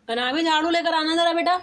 बना भी झाड़ू लेकर आना जरा बेटा।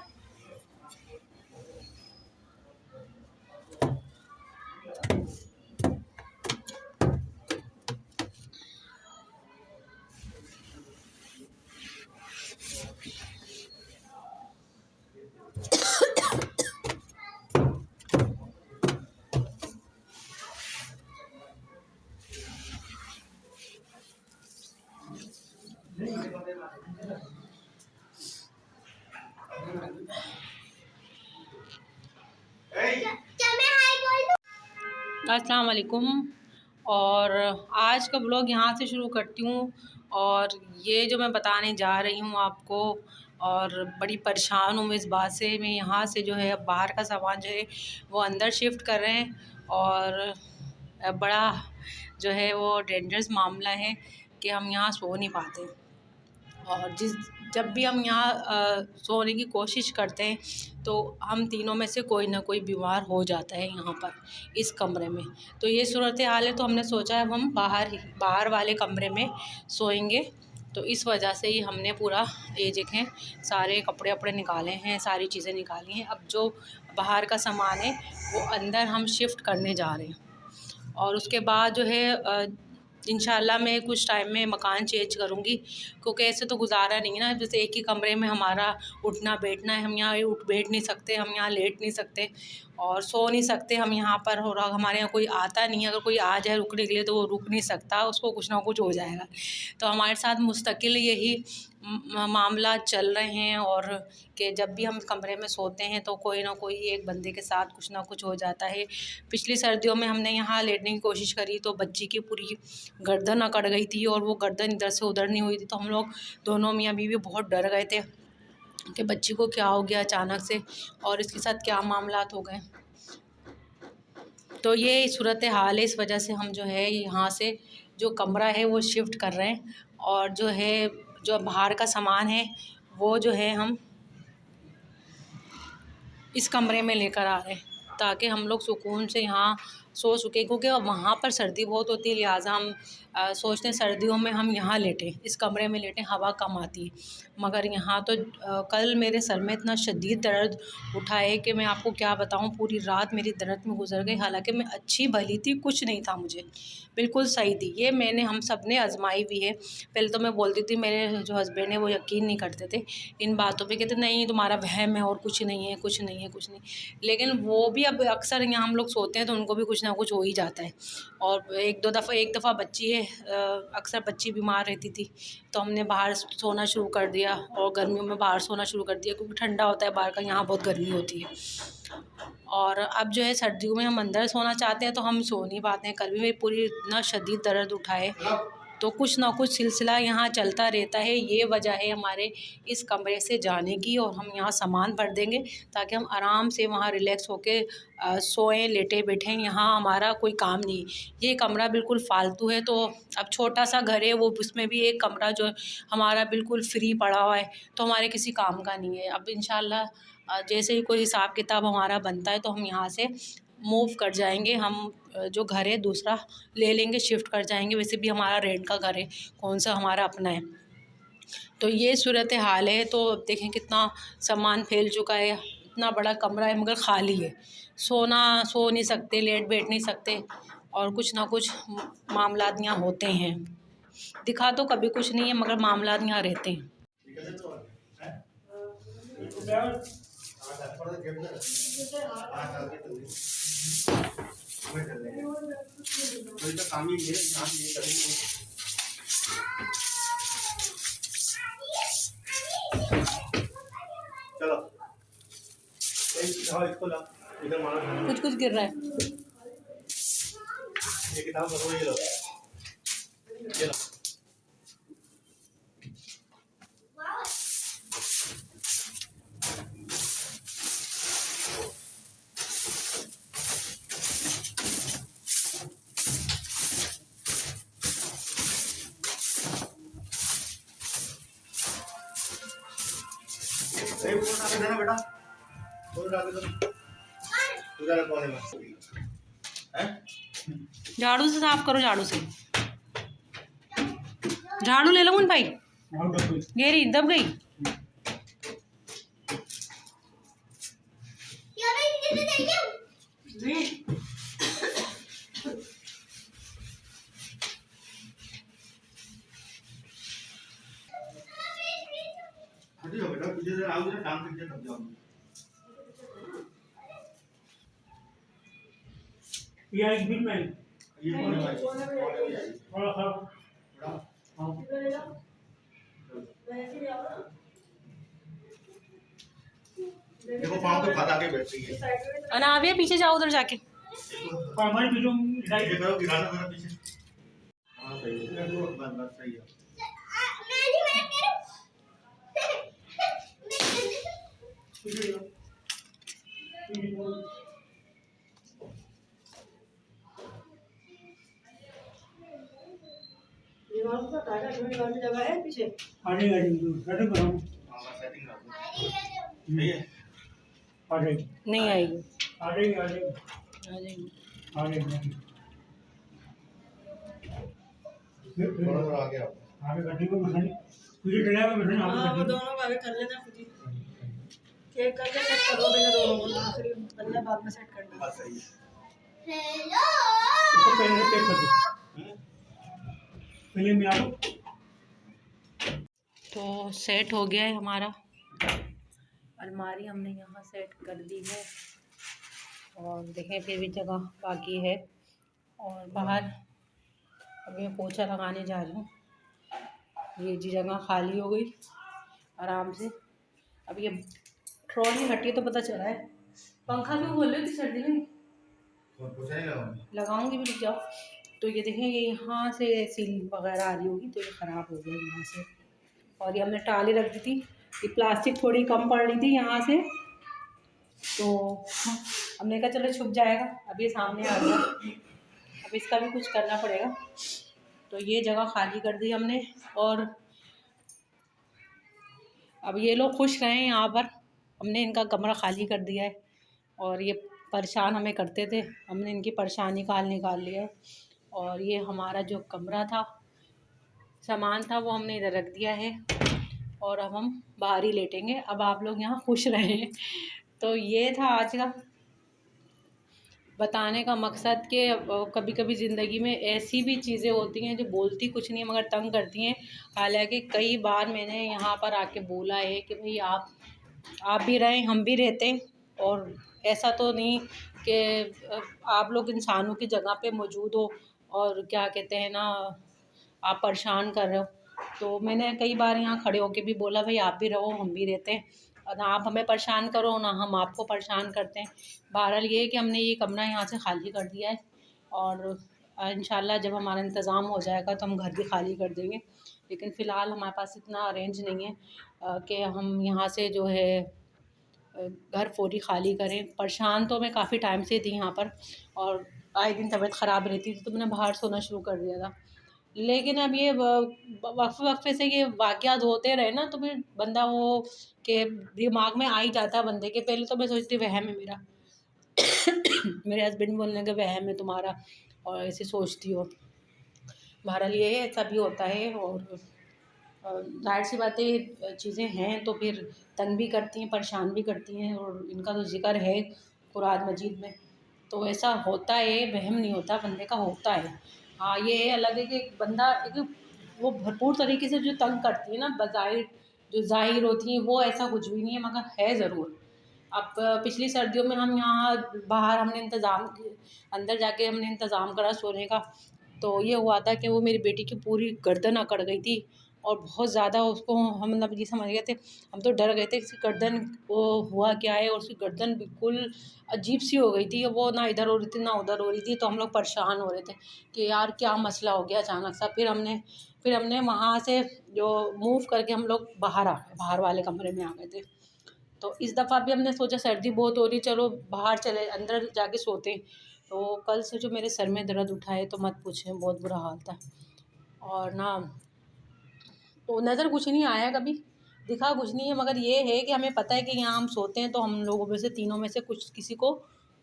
अस्सलाम वालेकुम। और आज का ब्लॉग यहाँ से शुरू करती हूँ। और ये जो मैं बताने जा रही हूँ आपको, और बड़ी परेशान हूँ मैं इस बात से। मैं यहाँ से जो है अब बाहर का सामान जो है वो अंदर शिफ्ट कर रहे हैं, और बड़ा जो है वो डेंजरस मामला है कि हम यहाँ सो नहीं पाते। और जब भी हम यहाँ सोने की कोशिश करते हैं तो हम तीनों में से कोई ना कोई बीमार हो जाता है यहाँ पर इस कमरे में। तो ये सूरत हाल है, तो हमने सोचा अब हम बाहर वाले कमरे में सोएंगे। तो इस वजह से ही हमने पूरा ये देखें सारे कपड़े वपड़े निकाले हैं, सारी चीज़ें निकाली हैं। अब जो बाहर का सामान है वो अंदर हम शिफ्ट करने जा रहे हैं। और उसके बाद जो है इंशाल्लाह मैं कुछ टाइम में मकान चेंज करूँगी, क्योंकि ऐसे तो गुजारा नहीं है ना। जैसे एक ही कमरे में हमारा उठना बैठना है, हम यहाँ उठ बैठ नहीं सकते, हम यहाँ लेट नहीं सकते और सो नहीं सकते हम यहाँ पर। और हमारे यहाँ कोई आता नहीं है, अगर कोई आ जाए रुकने के लिए तो वो रुक नहीं सकता, उसको कुछ ना कुछ हो जाएगा। तो हमारे साथ मुस्तकिल यही मामला चल रहे हैं। और कि जब भी हम कमरे में सोते हैं तो कोई ना कोई एक बंदे के साथ कुछ ना कुछ हो जाता है। पिछली सर्दियों में हमने यहाँ लेटने की कोशिश करी तो बच्ची की पूरी गर्दन अकड़ गई थी, और वो गर्दन इधर से उधर नहीं हुई थी। तो हम लोग दोनों मियाँ बीवी बहुत डर गए थे कि बच्ची को क्या हो गया अचानक से, और इसके साथ क्या मामलात हो गए। तो ये सूरत हाल है, इस वजह से हम जो है यहाँ से जो कमरा है वो शिफ्ट कर रहे हैं। और जो है जो बाहर का सामान है वो जो है हम इस कमरे में लेकर आ रहे हैं, ताकि हम लोग सुकून से यहाँ सो सकें। क्योंकि वहाँ पर सर्दी बहुत होती है, लिहाजा हम सोचते हैं सर्दियों में हम यहाँ लेटें, इस कमरे में लेटें, हवा कम आती है। मगर यहाँ तो कल मेरे सर में इतना शदीद दर्द उठा है कि मैं आपको क्या बताऊँ, पूरी रात मेरी दर्द में गुजर गई। हालांकि मैं अच्छी भली थी, कुछ नहीं था मुझे, बिल्कुल सही थी। ये हम सब ने आजमाई भी है। पहले तो मैं बोलती थी, मेरे जो हस्बैंड है वो यकीन नहीं करते थे इन बातों पे, कहते नहीं तुम्हारा वहम है और कुछ नहीं है, कुछ नहीं है, कुछ नहीं। लेकिन वो भी अब अक्सर यहाँ हम लोग सोते हैं तो उनको भी कुछ ना कुछ हो ही जाता है। और एक दफ़ा बच्ची है, अक्सर बच्ची बीमार रहती थी तो हमने बाहर सोना शुरू कर दिया, और गर्मियों में बाहर सोना शुरू कर दिया क्योंकि ठंडा होता है बाहर का, यहाँ बहुत गर्मी होती है। और अब जो है सर्दियों में हम अंदर सोना चाहते हैं तो हम सो नहीं पाते हैं। कल भी मेरी पूरी इतना शदीद दर्द उठाए, तो कुछ ना कुछ सिलसिला यहाँ चलता रहता है। ये वजह है हमारे इस कमरे से जाने की। और हम यहाँ सामान भर देंगे ताकि हम आराम से वहाँ रिलैक्स होके सोएं, लेटे बैठें। यहाँ हमारा कोई काम नहीं, ये कमरा बिल्कुल फालतू है। तो अब छोटा सा घर है वो, उसमें भी एक कमरा जो हमारा बिल्कुल फ्री पड़ा हुआ है, तो हमारे किसी काम का नहीं है। अब इंशाल्लाह जैसे ही कोई हिसाब किताब हमारा बनता है तो हम यहाँ से मूव कर जाएंगे। हम जो घर है दूसरा ले लेंगे, शिफ्ट कर जाएंगे। वैसे भी हमारा रेंट का घर है, कौन सा हमारा अपना है। तो ये सूरत हाल है। तो अब देखें कितना सामान फैल चुका है, इतना बड़ा कमरा है मगर ख़ाली है। सो नहीं सकते, लेट बैठ नहीं सकते, और कुछ ना कुछ मामलात यहाँ होते हैं। दिखा तो कभी कुछ नहीं है मगर मामलात यहाँ रहते हैं। चलो इसको ला, इधर मारो, कुछ गिर रहा है। ये किताब पकड़ो, ये लो, ये लो। देना बेटा, कोने में झाड़ू से साफ करो, झाड़ू से। झाड़ू ले लो उन भाई, गेरी दब गई। खड़ी हो बेटा, पीछे से आओगे ना टांग पीछे तब जाओगे। या एक मिनट में ये कोने में जाइए। थोड़ा सा थोड़ा हाँ देखो पाँव पे फंसा के बैठ रही है। अनाविया पीछे जाओ उधर जाके। हमारी बीचों ये करो गिराना जरा पीछे। हाँ सही है, बस बस सही है। जगह है पीछे। आगे सेटिंग कराओ हाँ बस सेटिंग कर दो। सही है। आगे नहीं आएगी, आगे आगे आ जाएगी। आगे थोड़ा थोड़ा आगे आओ। आगे गड्डी को बैठानी पीछे चला के बैठना हाँ आगे वो गड्डी दोनों को आगे कर लेना खुद ही। केक करके सेट कर दो पहले दोनों को, आखिरी बल्ला बाद में सेट करना। बस सही है। इसको पहले चेक कर दो पहले मैं आओ तो सेट हो गया है हमारा। अलमारी हमने यहाँ सेट कर दी है और देखें फिर भी जगह बाकी है। और बाहर अभी मैं पोछा लगाने जा रही हूँ। ये जी जगह खाली हो गई आराम से। अब ये ट्रॉली हटी तो पता चला है। पंखा क्यों खोल रही थी सर्दी में? पोछा नहीं लगाऊंगी। लगाऊंगी भी, रुक जाओ। तो ये देखें ये यहाँ से सील वगैरह आ रही होगी तो ये ख़राब हो गया यहाँ से। और ये हमने टाली रख दी थी, ये प्लास्टिक थोड़ी कम पड़ रही थी यहाँ से, तो हमने कहा चलो छुप जाएगा। अब ये सामने आ गया, अब इसका भी कुछ करना पड़ेगा। तो ये जगह खाली कर दी हमने और अब ये लोग खुश रहे हैं यहाँ पर। हमने इनका कमरा खाली कर दिया है और ये परेशान हमें करते थे, हमने इनकी परेशानी का हल निकाल लिया है। और ये हमारा जो कमरा था, सामान था, वो हमने इधर रख दिया है और अब हम बाहर ही लेटेंगे। अब आप लोग यहाँ खुश रहें। तो ये था आज का बताने का मकसद कि कभी कभी ज़िंदगी में ऐसी भी चीज़ें होती हैं जो बोलती कुछ नहीं मगर तंग करती हैं। हालांकि कई बार मैंने यहाँ पर आके बोला है कि भाई आप भी रहें, हम भी रहते हैं, और ऐसा तो नहीं कि आप लोग इंसानों की जगह पे मौजूद हो और क्या कहते हैं ना, आप परेशान कर रहे हो। तो मैंने कई बार यहाँ खड़े होके भी बोला भाई आप भी रहो, हम भी रहते हैं, और ना आप हमें परेशान करो ना हम आपको परेशान करते हैं। बहरहाल ये है कि हमने ये कमरा यहाँ से खाली कर दिया है और इंशाल्लाह जब हमारा इंतज़ाम हो जाएगा तो हम घर भी खाली कर देंगे। लेकिन फ़िलहाल हमारे पास इतना अरेंज नहीं है कि हम यहाँ से जो है घर फौरी ख़ाली करें। परेशान तो मैं काफ़ी टाइम से थी यहाँ पर और आए दिन तबीयत ख़राब रहती थी तो मैंने बाहर सोना शुरू कर दिया था। लेकिन अब ये वक्फे से ये वाक़यात होते रहे ना तो फिर बंदा वो के दिमाग में आ ही जाता है बंदे के। पहले तो मैं सोचती वहम है मेरा मेरे हस्बैंड बोलने लगे वहम है तुम्हारा और ऐसे सोचती हो। बहरहाल ये है, ऐसा भी होता है और ज़ाहिर सी बात है ये चीज़ें हैं तो फिर तंग भी करती हैं, परेशान भी करती हैं, और इनका तो ज़िक्र है कुरान मजीद में। तो ऐसा होता है, वहम नहीं होता, बंदे का होता है। हाँ ये है अलग है कि बंदा वो भरपूर तरीके से जो तंग करती है ना, बज़ाहिर जो ज़ाहिर होती हैं वो ऐसा कुछ भी नहीं है, मगर है ज़रूर। अब पिछली सर्दियों में हम यहाँ बाहर हमने इंतज़ाम अंदर जाके हमने इंतज़ाम करा सोने का, तो ये हुआ था कि वो मेरी बेटी की पूरी गर्दन अकड़ गई थी और बहुत ज़्यादा उसको हम मतलब ये समझ गए थे, हम तो डर गए थे कि गर्दन वो हुआ क्या है, और उसकी गर्दन बिल्कुल अजीब सी हो गई थी, वो ना इधर हो रही थी ना उधर हो रही थी। तो हम लोग परेशान हो रहे थे कि यार क्या मसला हो गया अचानक सा। फिर हमने वहाँ से जो मूव करके हम लोग बाहर आ गए, बाहर वाले कमरे में आ गए थे। तो इस दफ़ा भी हमने सोचा सर्दी बहुत हो रही, चलो बाहर चले अंदर जाके सोते हैं। तो कल से जो मेरे सर में दर्द उठा है तो मत पूछें, बहुत बुरा हाल था। और ना तो नज़र कुछ नहीं आया, कभी दिखा कुछ नहीं है, मगर ये है कि हमें पता है कि यहाँ हम सोते हैं तो हम लोगों में से तीनों में से किसी को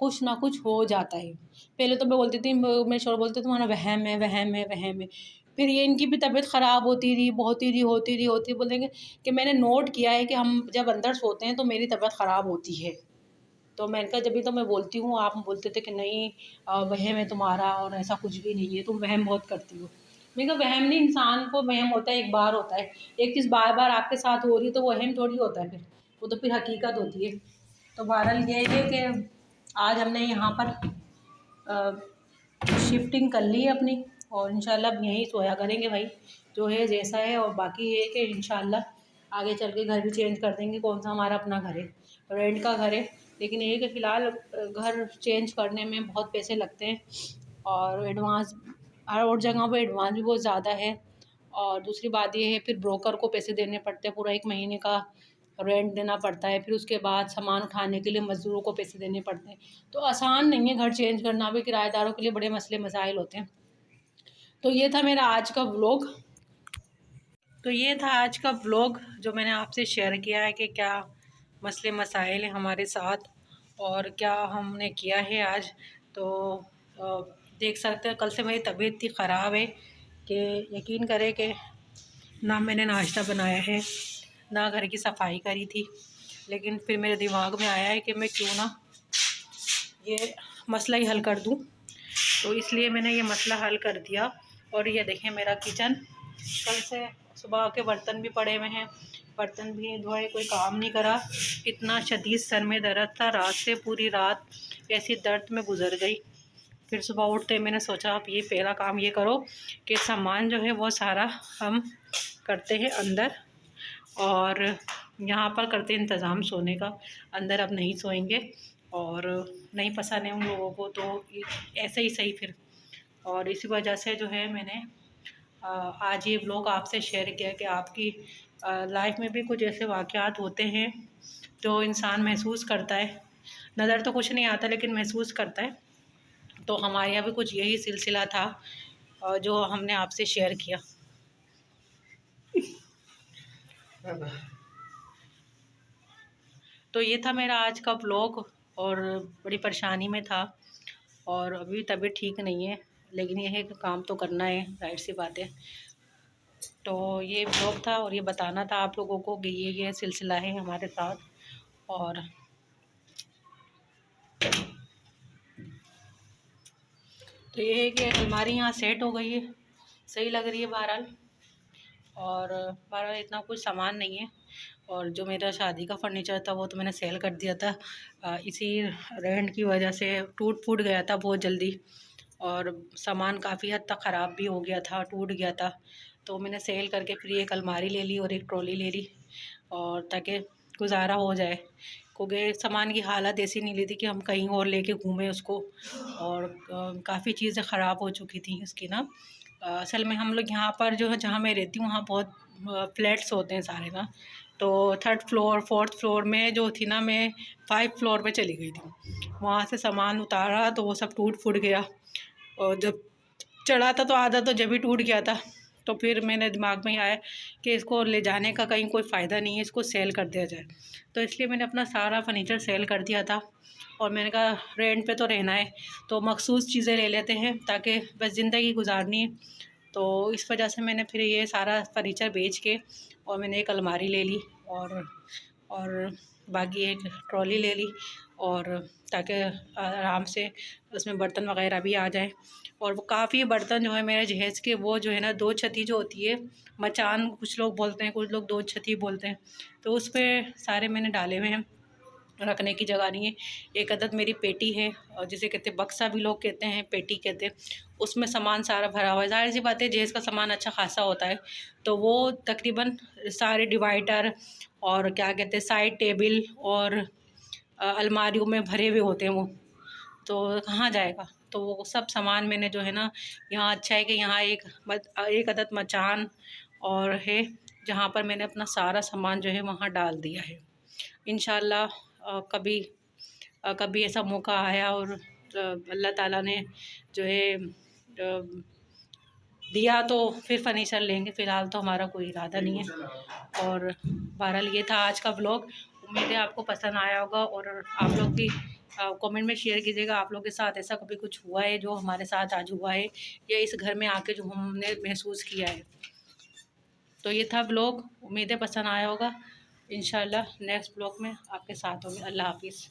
कुछ ना कुछ हो जाता है। पहले तो मैं बोलती थी, मेरे शोहर बोलते तुम्हारा वहम है वहम है वहम है। फिर ये इनकी भी तबीयत ख़राब होती रही, होती रही, बोलेंगे कि मैंने नोट किया है कि हम जब अंदर सोते हैं तो मेरी तबीयत ख़राब होती है। तो मैंने कहा जब भी तो मैं बोलती हूँ, आप बोलते थे कि नहीं वहम है तुम्हारा और ऐसा कुछ भी नहीं है, तुम वहम बहुत करती हो। मैंने कहा वहम नहीं, इंसान को वहम होता है एक बार होता है, एक चीज़ बार बार आपके साथ हो रही है तो वो वहम थोड़ी होता है, फिर वो तो फिर हकीकत होती है। तो बहरहाल ये है कि आज हमने यहाँ पर शिफ्टिंग कर ली है अपनी, और इंशाल्लाह अब यहीं सोया करेंगे भाई, जो है जैसा है। और बाकी ये है कि इंशाल्लाह आगे चल के घर भी चेंज कर देंगे, कौन सा हमारा अपना घर है, रेंट का घर है। लेकिन ये है कि फ़िलहाल घर चेंज करने में बहुत पैसे लगते हैं, और एडवांस हर और जगह पर एडवांस भी बहुत ज़्यादा है। और दूसरी बात ये है फिर ब्रोकर को पैसे देने पड़ते हैं, पूरा 1 महीने का रेंट देना पड़ता है, फिर उसके बाद सामान उठाने के लिए मज़दूरों को पैसे देने पड़ते हैं। तो आसान नहीं है घर चेंज करना भी, किराएदारों के लिए बड़े मसले मसाइल होते हैं। तो ये था मेरा आज का व्लॉग। तो ये था आज का व्लॉग जो मैंने आपसे शेयर किया है कि क्या मसले मसाइल हैं हमारे साथ और क्या हमने किया है आज। तो देख सकते हैं कल से मेरी तबीयत इतनी ख़राब है कि यकीन करें कि ना मैंने नाश्ता बनाया है ना घर की सफाई करी थी, लेकिन फिर मेरे दिमाग में आया है कि मैं क्यों ना ये मसला ही हल कर दूं। तो इसलिए मैंने ये मसला हल कर दिया। और ये देखें मेरा किचन, कल से सुबह के बर्तन भी पड़े हुए हैं, बर्तन भी धोए, कोई काम नहीं करा। इतना शदीद सर में दर्द था, रात से पूरी रात ऐसी दर्द में गुजर गई। फिर सुबह उठते मैंने सोचा अब ये पहला काम ये करो कि सामान जो है वो सारा हम करते हैं अंदर, और यहाँ पर करते इंतज़ाम सोने का। अंदर अब नहीं सोएंगे, और नहीं पसंद है उन लोगों को, तो ऐसे ही सही फिर। और इसी वजह से जो है मैंने आज ये व्लॉग आपसे शेयर किया कि आपकी लाइफ में भी कुछ ऐसे वाक़यात होते हैं जो इंसान महसूस करता है, नज़र तो कुछ नहीं आता लेकिन महसूस करता है। तो हमारे यहाँ भी कुछ यही सिलसिला था जो हमने आपसे शेयर किया। तो ये था मेरा आज का व्लॉग, और बड़ी परेशानी में था और अभी तबीयत ठीक नहीं है, लेकिन ये है कि काम तो करना है, जाहिर सी बात है। तो ये व्लॉग था और ये बताना था आप लोगों को कि ये सिलसिला है हमारे साथ। और तो ये है कि अलमारी यहाँ सेट हो गई है, सही लग रही है बहरहाल। और बहरहाल इतना कुछ सामान नहीं है, और जो मेरा शादी का फर्नीचर था वो तो मैंने सेल कर दिया था। इसी रेंट की वजह से टूट फूट गया था बहुत जल्दी, और सामान काफ़ी हद तक ख़राब भी हो गया था, टूट गया था। तो मैंने सेल करके फिर एक अलमारी ले ली और एक ट्रॉली ले ली, और ताकि गुजारा हो जाए, क्योंकि सामान की हालत ऐसी नहीं ली थी कि हम कहीं और लेके घूमें उसको। और काफ़ी चीज़ें ख़राब हो चुकी थी उसकी ना। असल में हम लोग यहाँ पर जो है जहाँ मैं रहती हूँ वहाँ बहुत फ्लैट्स होते हैं सारे ना। तो 3rd फ्लोर 4th फ्लोर में जो थी ना, मैं 5th फ्लोर पे चली गई थी। वहाँ से सामान उतारा तो वो सब टूट फूट गया, और जब चढ़ा था तो आधा तो जब ही टूट गया था। तो फिर मेरे दिमाग में आया कि इसको ले जाने का कहीं कोई फ़ायदा नहीं है, इसको सेल कर दिया जाए। तो इसलिए मैंने अपना सारा फर्नीचर सेल कर दिया था, और मैंने कहा रेंट पे तो रहना है तो मखसूस चीज़ें ले लेते हैं ताकि बस ज़िंदगी गुजारनी है। तो इस वजह से मैंने फिर ये सारा फर्नीचर बेच के और मैंने एक अलमारी ले ली, और बाकी एक ट्रॉली ले ली, और ताकि आराम से उसमें बर्तन वग़ैरह भी आ जाए। और वो काफ़ी बर्तन जो है मेरे जहेज़ के, वो जो है ना 2 छती जो होती है, मचान कुछ लोग बोलते हैं, कुछ लोग 2 छती बोलते हैं, तो उस पे सारे मैंने डाले हुए हैं, रखने की जगह नहीं है। एक अदद मेरी पेटी है, और जिसे कहते हैं बक्सा भी लोग कहते हैं, पेटी कहते हैं, उसमें सामान सारा भरा हुआ है। ज़ाहिर सी बात है जहेज़ का सामान अच्छा खासा होता है, तो वो तकरीबन सारे डिवाइडर और क्या कहते हैं साइड टेबल और अलमारियों में भरे हुए होते हैं वो, तो कहाँ जाएगा। तो वो सब सामान मैंने जो है ना, यहाँ अच्छा है कि यहाँ एक अदद मचान और है जहाँ पर मैंने अपना सारा सामान जो है वहाँ डाल दिया है। इंशाल्लाह कभी ऐसा मौका आया और अल्लाह ताला ने जो है दिया तो फिर फर्नीचर लेंगे, फ़िलहाल तो हमारा कोई इरादा नहीं है। और बहरहाल ये था आज का व्लॉग, उम्मीद है आपको पसंद आया होगा, और आप लोग भी कमेंट में शेयर कीजिएगा आप लोग के साथ ऐसा कभी कुछ हुआ है जो हमारे साथ आज हुआ है, या इस घर में आके जो हमने महसूस किया है। तो ये था व्लॉग, उम्मीद है पसंद आया होगा। इंशाल्लाह नेक्स्ट व्लॉग में आपके साथ होंगे। अल्लाह हाफिज़।